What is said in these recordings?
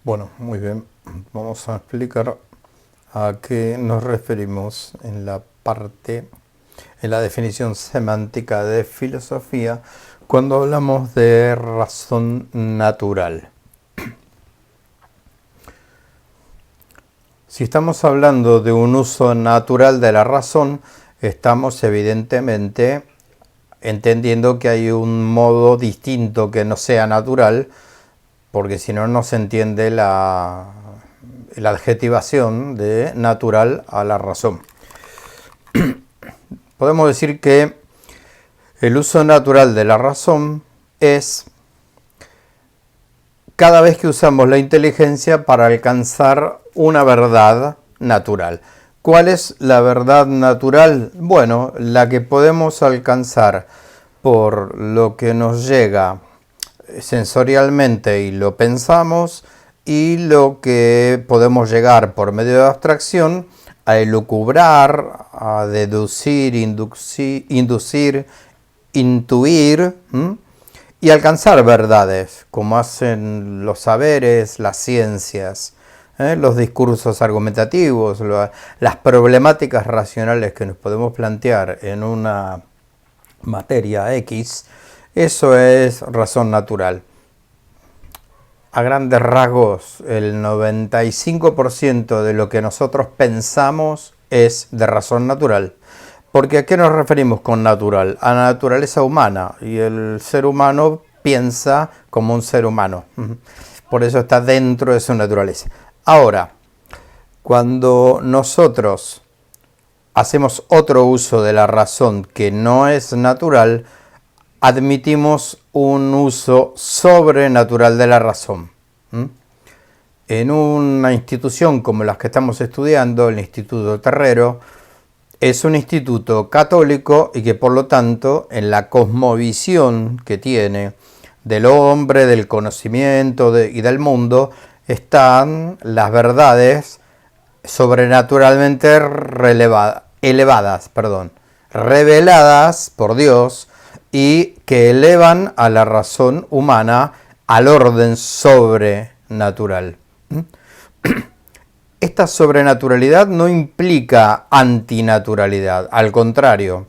Bueno, muy bien. Vamos a explicar a qué nos referimos en la definición semántica de filosofía, cuando hablamos de razón natural. Si estamos hablando de un uso natural de la razón, estamos evidentemente entendiendo que hay un modo distinto que no sea natural, porque si no, no se entiende la adjetivación de natural a la razón. Podemos decir que el uso natural de la razón es cada vez que usamos la inteligencia para alcanzar una verdad natural. ¿Cuál es la verdad natural? Bueno, la que podemos alcanzar por lo que nos llega sensorialmente y lo pensamos, y lo que podemos llegar por medio de abstracción a elucubrar, a deducir, inducir, intuir y alcanzar verdades, como hacen los saberes, las ciencias, los discursos argumentativos, las problemáticas racionales que nos podemos plantear en una materia X. Eso es razón natural. A grandes rasgos, el 95% de lo que nosotros pensamos es de razón natural. Porque ¿a qué nos referimos con natural? A la naturaleza humana. Y el ser humano piensa como un ser humano. Por eso está dentro de su naturaleza. Ahora, cuando nosotros hacemos otro uso de la razón que no es natural, admitimos un uso sobrenatural de la razón. En una institución como las que estamos estudiando, el Instituto Terrero, es un instituto católico y que por lo tanto en la cosmovisión que tiene del hombre, del conocimiento y del mundo, están las verdades sobrenaturalmente reveladas por Dios, y que elevan a la razón humana al orden sobrenatural. Esta sobrenaturalidad no implica antinaturalidad, al contrario.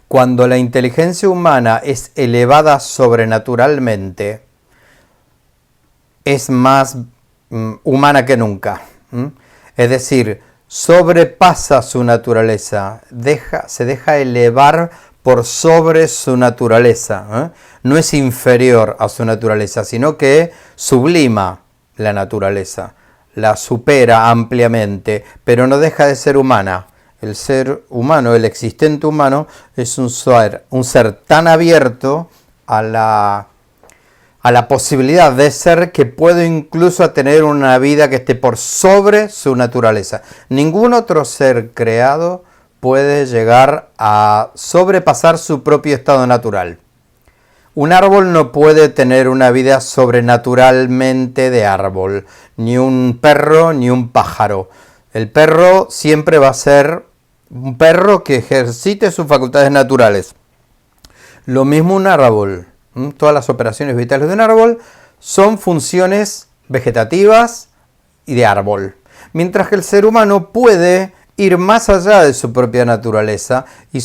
Cuando la inteligencia humana es elevada sobrenaturalmente, es más humana que nunca. Es decir, sobrepasa su naturaleza, se deja elevar por sobre su naturaleza. No es inferior a su naturaleza, sino que sublima la naturaleza, la supera ampliamente, pero no deja de ser humana. El ser humano, el existente humano, es un ser tan abierto a la posibilidad de ser, que puede incluso tener una vida que esté por sobre su naturaleza. Ningún otro ser creado puede llegar a sobrepasar su propio estado natural. Un árbol no puede tener una vida sobrenaturalmente de árbol, ni un perro ni un pájaro. El perro siempre va a ser un perro que ejercite sus facultades naturales. Lo mismo un árbol. Todas las operaciones vitales de un árbol son funciones vegetativas y de árbol. Mientras que el ser humano puede ir más allá de su propia naturaleza y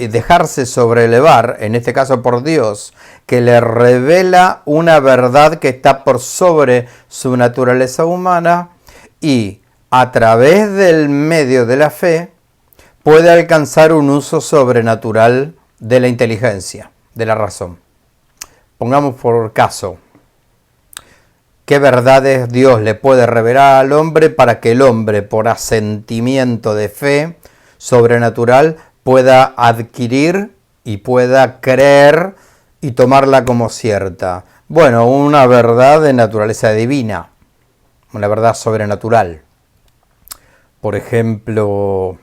dejarse sobrelevar, en este caso por Dios, que le revela una verdad que está por sobre su naturaleza humana, y a través del medio de la fe puede alcanzar un uso sobrenatural de la inteligencia, de la razón. Pongamos por caso, ¿qué verdades Dios le puede revelar al hombre para que el hombre, por asentimiento de fe sobrenatural, pueda adquirir y pueda creer y tomarla como cierta? Bueno, una verdad de naturaleza divina, una verdad sobrenatural. Por ejemplo,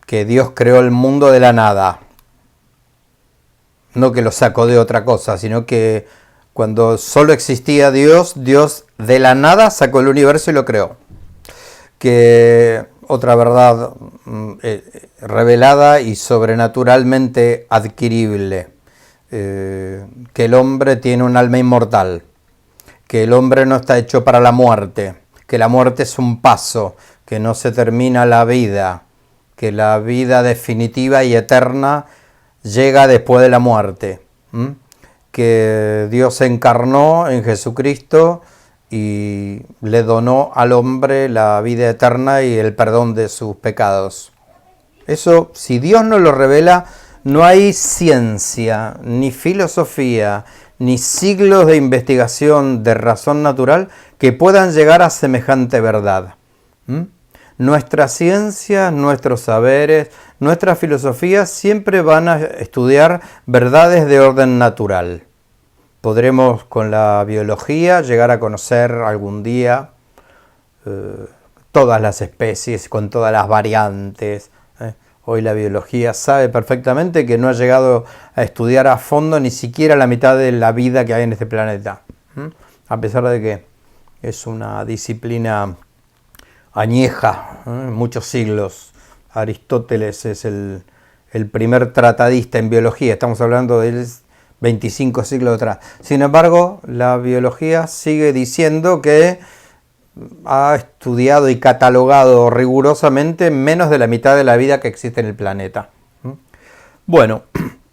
que Dios creó el mundo de la nada. No que lo sacó de otra cosa, sino que cuando solo existía Dios, Dios de la nada sacó el universo y lo creó. Que otra verdad revelada y sobrenaturalmente adquirible, que el hombre tiene un alma inmortal, que el hombre no está hecho para la muerte, que la muerte es un paso, que no se termina la vida, que la vida definitiva y eterna llega después de la muerte, que Dios se encarnó en Jesucristo y le donó al hombre la vida eterna y el perdón de sus pecados. Eso, si Dios nos lo revela, no hay ciencia, ni filosofía, ni siglos de investigación de razón natural que puedan llegar a semejante verdad. Nuestra ciencia, nuestros saberes, nuestra filosofía siempre van a estudiar verdades de orden natural. Podremos con la biología llegar a conocer algún día todas las especies, con todas las variantes. Hoy la biología sabe perfectamente que no ha llegado a estudiar a fondo ni siquiera la mitad de la vida que hay en este planeta. A pesar de que es una disciplina añeja, muchos siglos. Aristóteles es el primer tratadista en biología, estamos hablando de 25 siglos atrás. Sin embargo, la biología sigue diciendo que ha estudiado y catalogado rigurosamente menos de la mitad de la vida que existe en el planeta. Bueno,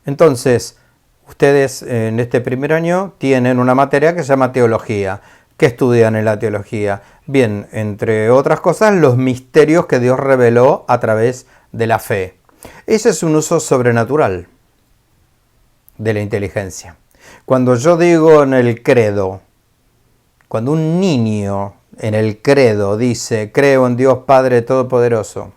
entonces, ustedes en este primer año tienen una materia que se llama teología. ¿Qué estudian en la teología? Bien, entre otras cosas, los misterios que Dios reveló a través de la fe. Ese es un uso sobrenatural de la inteligencia. Cuando yo digo en el credo, cuando un niño en el credo dice, creo en Dios Padre Todopoderoso,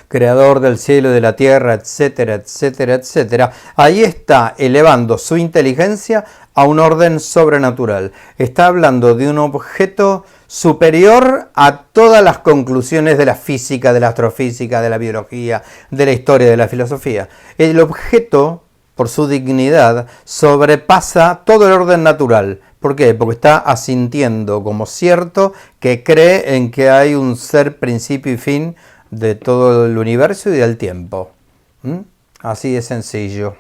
Creador del cielo y de la tierra, etcétera, etcétera, etcétera, ahí está elevando su inteligencia a un orden sobrenatural. Está hablando de un objeto superior a todas las conclusiones de la física, de la astrofísica, de la biología, de la historia, de la filosofía. El objeto, por su dignidad, sobrepasa todo el orden natural. ¿Por qué? Porque está asintiendo como cierto que cree en que hay un ser, principio y fin de todo el universo y del tiempo. Así de sencillo.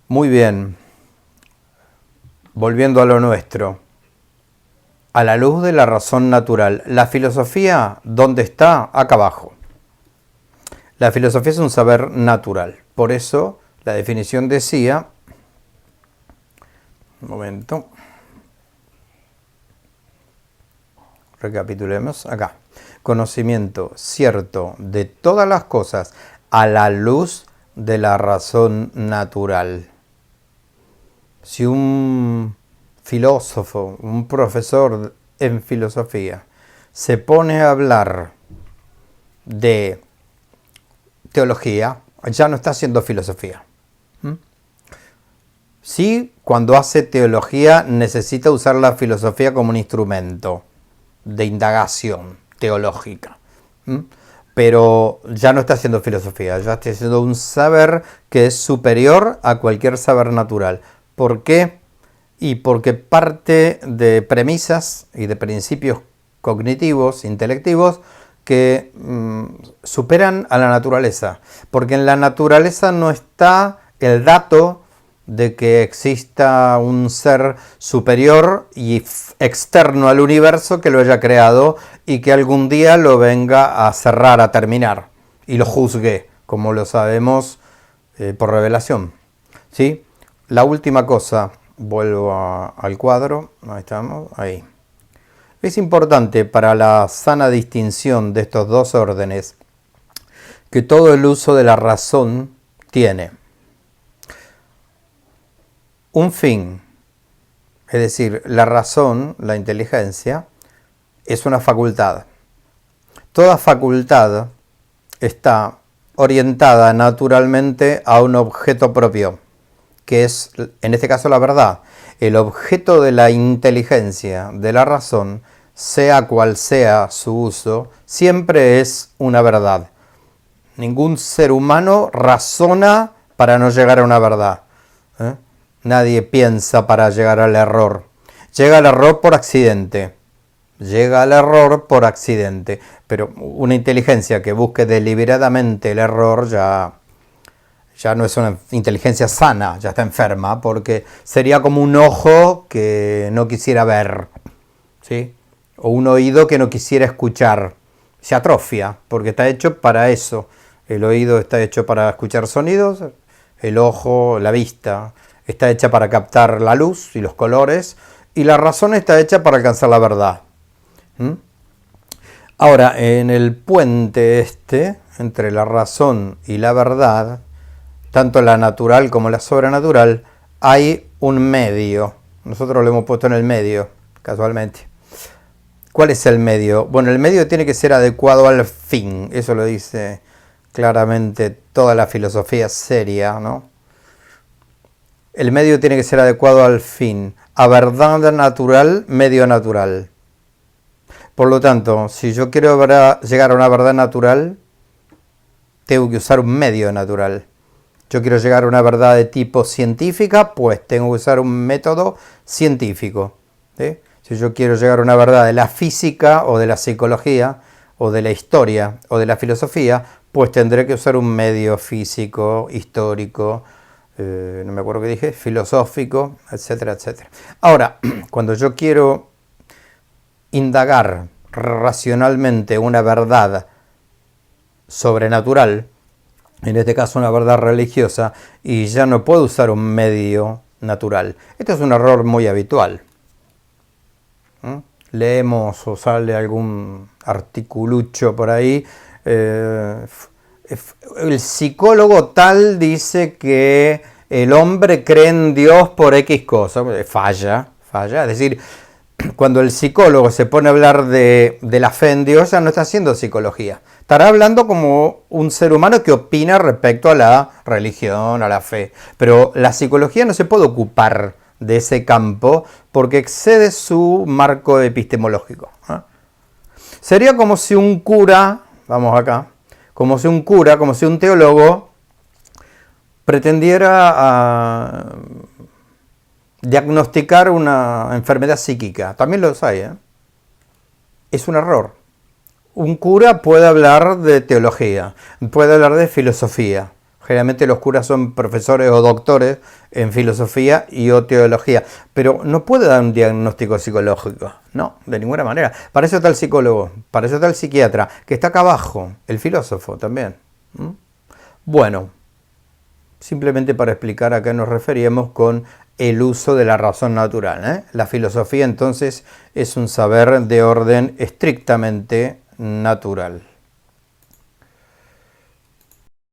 Muy bien. Volviendo a lo nuestro. A la luz de la razón natural. La filosofía, ¿dónde está? Acá abajo. La filosofía es un saber natural. Por eso la definición decía... Un momento. Recapitulemos acá. Conocimiento cierto de todas las cosas a la luz de la razón natural. Si un filósofo, un profesor en filosofía, se pone a hablar de teología, ya no está haciendo filosofía. Sí, cuando hace teología necesita usar la filosofía como un instrumento de indagación teológica. Pero ya no está haciendo filosofía, ya está haciendo un saber que es superior a cualquier saber natural. ¿Por qué? Y porque parte de premisas y de principios cognitivos, intelectivos, que superan a la naturaleza. Porque en la naturaleza no está el dato de que exista un ser superior y externo al universo que lo haya creado y que algún día lo venga a cerrar, a terminar y lo juzgue, como lo sabemos por revelación. ¿Sí? La última cosa, vuelvo al cuadro, ahí estamos, ahí. Es importante para la sana distinción de estos dos órdenes que todo el uso de la razón tiene un fin, es decir, la razón, la inteligencia, es una facultad. Toda facultad está orientada naturalmente a un objeto propio, que es, en este caso, la verdad. El objeto de la inteligencia, de la razón, sea cual sea su uso, siempre es una verdad. Ningún ser humano razona para no llegar a una verdad. Nadie piensa para llegar al error. Llega al error por accidente. Pero una inteligencia que busque deliberadamente el error ya ya no es una inteligencia sana, ya está enferma, porque sería como un ojo que no quisiera ver, ¿sí? O un oído que no quisiera escuchar. Se atrofia, porque está hecho para eso. El oído está hecho para escuchar sonidos, el ojo, la vista, está hecha para captar la luz y los colores, y la razón está hecha para alcanzar la verdad. Ahora, en el puente entre la razón y la verdad, tanto la natural como la sobrenatural, hay un medio. Nosotros lo hemos puesto en el medio, casualmente. ¿Cuál es el medio? Bueno, el medio tiene que ser adecuado al fin. Eso lo dice claramente toda la filosofía seria, ¿no? El medio tiene que ser adecuado al fin. A verdad natural, medio natural. Por lo tanto, si yo quiero llegar a una verdad natural, tengo que usar un medio natural. Yo quiero llegar a una verdad de tipo científica, pues tengo que usar un método científico, ¿sí? Si yo quiero llegar a una verdad de la física o de la psicología o de la historia o de la filosofía, pues tendré que usar un medio físico, histórico, no me acuerdo qué dije, filosófico, etcétera, etcétera. Ahora, cuando yo quiero indagar racionalmente una verdad sobrenatural, en este caso una verdad religiosa, y ya no puedo usar un medio natural. Esto es un error muy habitual. Leemos o sale algún articulucho por ahí. El psicólogo tal dice que el hombre cree en Dios por X cosa. Falla. Es decir, cuando el psicólogo se pone a hablar de la fe en Dios, ya no está haciendo psicología. Estará hablando como un ser humano que opina respecto a la religión, a la fe. Pero la psicología no se puede ocupar de ese campo porque excede su marco epistemológico. Sería como si un cura, como si un teólogo pretendiera diagnosticar una enfermedad psíquica. También los hay, Es un error. Un cura puede hablar de teología, puede hablar de filosofía. Generalmente los curas son profesores o doctores en filosofía y o teología, pero no puede dar un diagnóstico psicológico, no, de ninguna manera. Para eso está el psicólogo, para eso está el psiquiatra, que está acá abajo, el filósofo también. Bueno, simplemente para explicar a qué nos referíamos con el uso de la razón natural. La filosofía entonces es un saber de orden estrictamente natural.